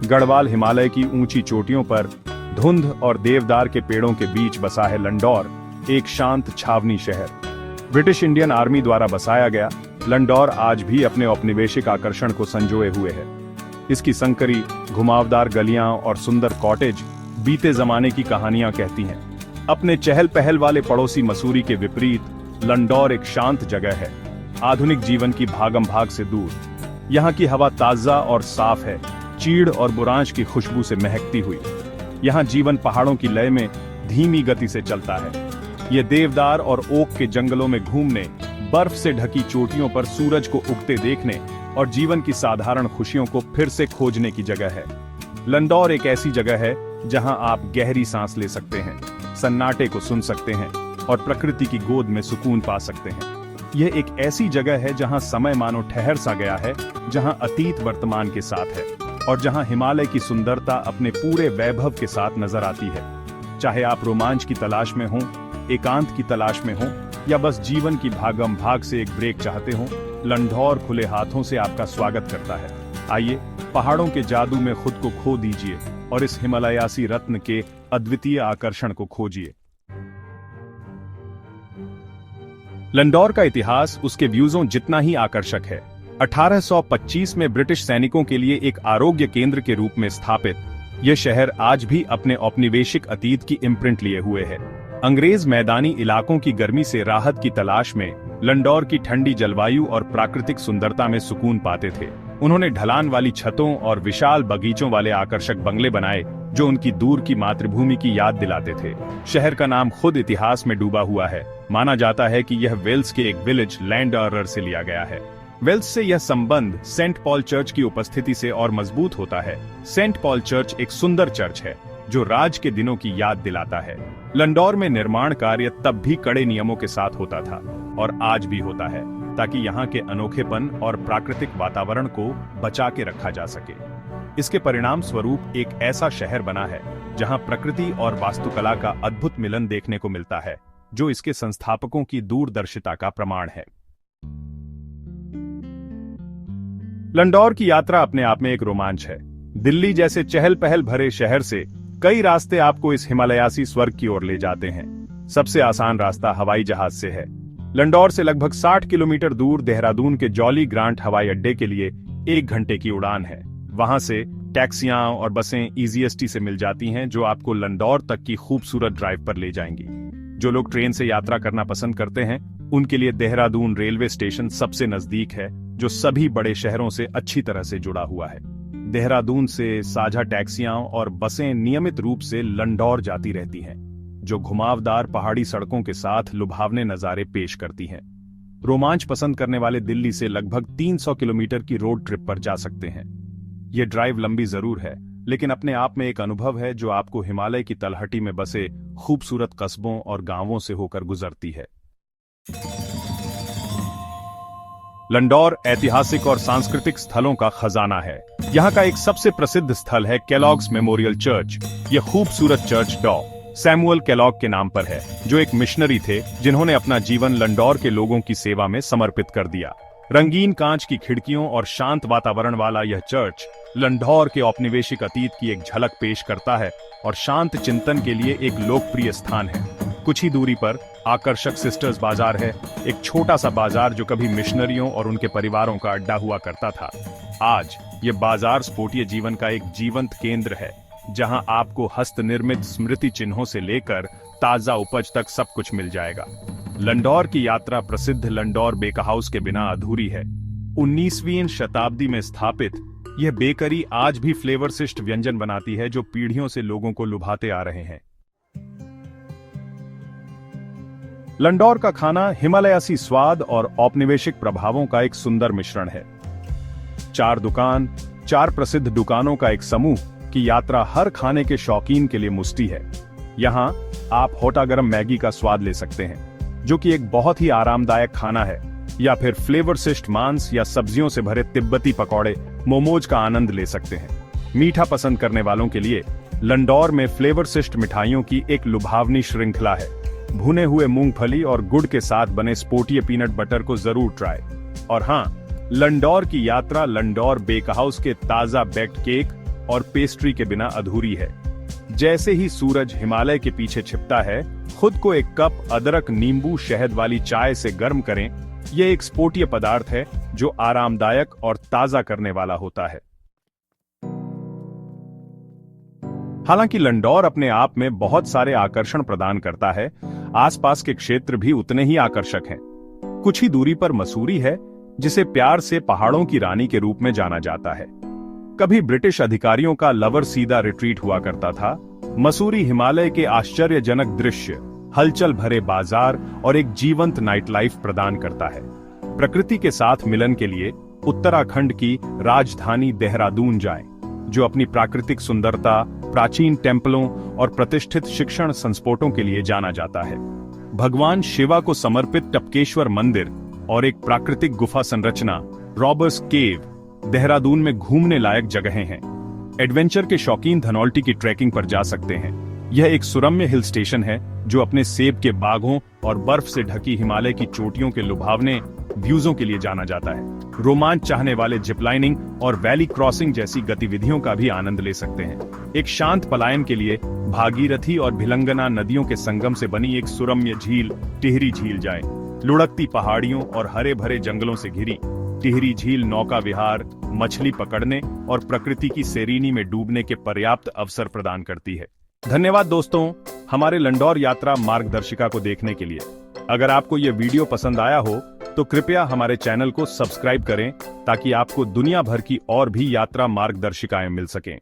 गढ़वाल हिमालय की ऊंची चोटियों पर धुंध और देवदार के पेड़ों के बीच बसा है लंडौर, एक शांत छावनी शहर। ब्रिटिश इंडियन आर्मी द्वारा बसाया गया लंडौर आज भी अपने औपनिवेशिक आकर्षण को संजोए हुए है। इसकी संकरी, घुमावदार गलियां और सुंदर कॉटेज बीते जमाने की कहानियां कहती हैं। अपने चहल पहल वाले पड़ोसी मसूरी के विपरीत लंडौर एक शांत जगह है, आधुनिक जीवन की भागम भाग से दूर। यहाँ की हवा ताजा और साफ है, चीड़ और बुरांश की खुशबू से महकती हुई। यहाँ जीवन पहाड़ों की लय में धीमी गति से चलता है। ये देवदार और ओक के जंगलों में घूमने, बर्फ से ढकी चोटियों पर सूरज को उगते देखने और जीवन की साधारण खुशियों को फिर से खोजने की जगह है। लंडौर एक ऐसी जगह है जहां आप गहरी सांस ले सकते हैं, सन्नाटे को सुन सकते हैं और प्रकृति की गोद में सुकून पा सकते हैं। यह एक ऐसी जगह है जहां समय मानो ठहर सा गया है, जहां अतीत वर्तमान के साथ है और जहां हिमालय की सुंदरता अपने पूरे वैभव के साथ नजर आती है। चाहे आप रोमांच की तलाश में हों, एकांत की तलाश में हों या बस जीवन की भागम भाग से एक ब्रेक चाहते हों, लंडौर खुले हाथों से आपका स्वागत करता है। आइए, पहाड़ों के जादू में खुद को खो दीजिए और इस हिमालयासी रत्न के अद्वितीय आकर्षण को खोजिए। लंडौर का इतिहास उसके व्यूजों जितना ही आकर्षक है। 1825 में ब्रिटिश सैनिकों के लिए एक आरोग्य केंद्र के रूप में स्थापित यह शहर आज भी अपने औपनिवेशिक अतीत की इम्प्रिंट लिए हुए है। अंग्रेज मैदानी इलाकों की गर्मी से राहत की तलाश में लंडौर की ठंडी जलवायु और प्राकृतिक सुंदरता में सुकून पाते थे। उन्होंने ढलान वाली छतों और विशाल बगीचों वाले आकर्षक बंगले बनाए जो उनकी दूर की मातृभूमि की याद दिलाते थे। शहर का नाम खुद इतिहास में डूबा हुआ है। माना जाता है कि यह वेल्स के एक विलेज लैंडॉरर से लिया गया है। वेल्स से यह संबंध सेंट पॉल चर्च की उपस्थिति से और मजबूत होता है। सेंट पॉल चर्च एक सुंदर चर्च है जो राज के दिनों की याद दिलाता है। लंडौर में निर्माण कार्य तब भी कड़े नियमों के साथ होता था और आज भी होता है, ताकि यहाँ के अनोखेपन और प्राकृतिक वातावरण को बचा के रखा जा सके। इसके परिणाम स्वरूप एक ऐसा शहर बना है जहाँ प्रकृति और वास्तुकला का अद्भुत मिलन देखने को मिलता है, जो इसके संस्थापकों की दूरदर्शिता का प्रमाण है। लंडौर की यात्रा अपने आप में एक रोमांच है। दिल्ली जैसे चहल पहल भरे शहर से कई रास्ते आपको इस हिमालयासी स्वर्ग की ओर ले जाते हैं। सबसे आसान रास्ता हवाई जहाज से है। लंडौर से लगभग 60 किलोमीटर दूर देहरादून के जॉली ग्रांट हवाई अड्डे के लिए 1 घंटे की उड़ान है। वहां से टैक्सियां और बसें ईजीएसटी से मिल जाती हैं, जो आपको लंडौर तक की खूबसूरत ड्राइव पर ले जाएंगी। जो लोग ट्रेन से यात्रा करना पसंद करते हैं, उनके लिए देहरादून रेलवे स्टेशन सबसे नजदीक है, जो सभी बड़े शहरों से अच्छी तरह से जुड़ा हुआ है। देहरादून से साझा टैक्सियां और बसें नियमित रूप से लंडौर जाती रहती हैं, जो घुमावदार पहाड़ी सड़कों के साथ लुभावने नजारे पेश करती हैं। रोमांच पसंद करने वाले दिल्ली से लगभग 300 किलोमीटर की रोड ट्रिप पर जा सकते हैं। ये ड्राइव लंबी जरूर है, लेकिन अपने आप में एक अनुभव है जो आपको हिमालय की तलहटी में बसे खूबसूरत कस्बों और गांवों से होकर गुजरती है। लंडौर ऐतिहासिक और सांस्कृतिक स्थलों का खजाना है। यहाँ का एक सबसे प्रसिद्ध स्थल है केलॉग्स मेमोरियल चर्च। यह खूबसूरत चर्च डॉ. सैमुअल केलॉग के नाम पर है, जो एक मिशनरी थे जिन्होंने अपना जीवन लंडौर के लोगों की सेवा में समर्पित कर दिया। रंगीन कांच की खिड़कियों और शांत वातावरण वाला यह चर्च लंडौर के औपनिवेशिक अतीत की एक झलक पेश करता है और शांत चिंतन के लिए एक लोकप्रिय स्थान है। कुछ ही दूरी पर आकर्षक सिस्टर्स बाजार है, एक छोटा सा बाजार जो कभी मिशनरियों और उनके परिवारों का अड्डा हुआ करता था। आज ये बाजार स्पोर्टीय जीवन का एक जीवंत केंद्र है, जहां आपको हस्त निर्मित स्मृति चिन्हों से लेकर ताजा उपज तक सब कुछ मिल जाएगा। लंडौर की यात्रा प्रसिद्ध लंडौर बेक हाउस के बिना अधूरी है। 19वीं शताब्दी में स्थापित यह बेकरी आज भी फ्लेवरसिस्ट व्यंजन बनाती है जो पीढ़ियों से लोगों को लुभाते आ रहे हैं। लंडौर का खाना हिमालयासी स्वाद और औपनिवेशिक प्रभावों का एक सुंदर मिश्रण है। 4 प्रसिद्ध दुकानों का एक समूह की यात्रा हर खाने के शौकीन के लिए मुफ्ती है। यहाँ आप होटा गरम मैगी का स्वाद ले सकते हैं, जो कि एक बहुत ही आरामदायक खाना है, या फिर फ्लेवरसिस्ट मांस या सब्जियों से भरे तिब्बती पकौड़े मोमोज का आनंद ले सकते हैं। मीठा पसंद करने वालों के लिए लंडौर में फ्लेवरसिस्ट मिठाइयों की एक लुभावनी श्रृंखला है। भुने हुए मूंगफली और गुड़ के साथ बने स्पोर्टीय पीनट बटर को जरूर ट्राई। और हाँ, लंडौर की यात्रा लंडौर बेक हाउस के ताजा बेक्ड केक और पेस्ट्री के बिना अधूरी है। जैसे ही सूरज हिमालय के पीछे छिपता है, खुद को एक कप अदरक नींबू शहद वाली चाय से गर्म करें। यह एक स्पोर्टीय पदार्थ है जो आरामदायक और ताजा करने वाला होता है। हालांकि लंडौर अपने आप में बहुत सारे आकर्षण प्रदान करता है, आसपास के क्षेत्र भी उतने ही आकर्षक हैं। कुछ ही दूरी पर मसूरी है, जिसे प्यार से पहाड़ों की रानी के रूप में जाना जाता है। कभी ब्रिटिश अधिकारियों का लवर सीधा रिट्रीट हुआ करता था। मसूरी हिमालय के आश्चर्यजनक दृश्य, हलचल भरे बाजार और एक जीवंत नाइट लाइफ प्रदान करता है। प्रकृति के साथ मिलन के लिए उत्तराखंड की राजधानी देहरादून जाएं, जो अपनी प्राकृतिक सुंदरता, प्राचीन टेम्पलों और प्रतिष्ठित शिक्षण संस्पोटों के लिए जाना जाता है। भगवान शिवा को समर्पित टपकेश्वर मंदिर और एक प्राकृतिक गुफा संरचना रॉबर्स केव देहरादून में घूमने लायक जगहें हैं। एडवेंचर के शौकीन धनौल्टी की ट्रैकिंग पर जा सकते हैं। यह एक सुरम्य हिल स्टेशन है जो अपने सेब के बागों और बर्फ से ढकी हिमालय की चोटियों के लुभावने व्यूजों के लिए जाना जाता है। रोमांच चाहने वाले जिपलाइनिंग और वैली क्रॉसिंग जैसी गतिविधियों का भी आनंद ले सकते हैं। एक शांत पलायन के लिए भागीरथी और भिलंगना नदियों के संगम से बनी एक सुरम्य झील टिहरी झील जाएं। लुढ़कती पहाड़ियों और हरे भरे जंगलों से घिरी टिहरी झील नौका विहार, मछली पकड़ने और प्रकृति की सेरीनी में डूबने के पर्याप्त अवसर प्रदान करती है। धन्यवाद दोस्तों, हमारे लंडौर यात्रा मार्गदर्शिका को देखने के लिए। अगर आपको यह वीडियो पसंद आया हो तो कृपया हमारे चैनल को सब्सक्राइब करें ताकि आपको दुनिया भर की और भी यात्रा मार्गदर्शिकाएं मिल सकें।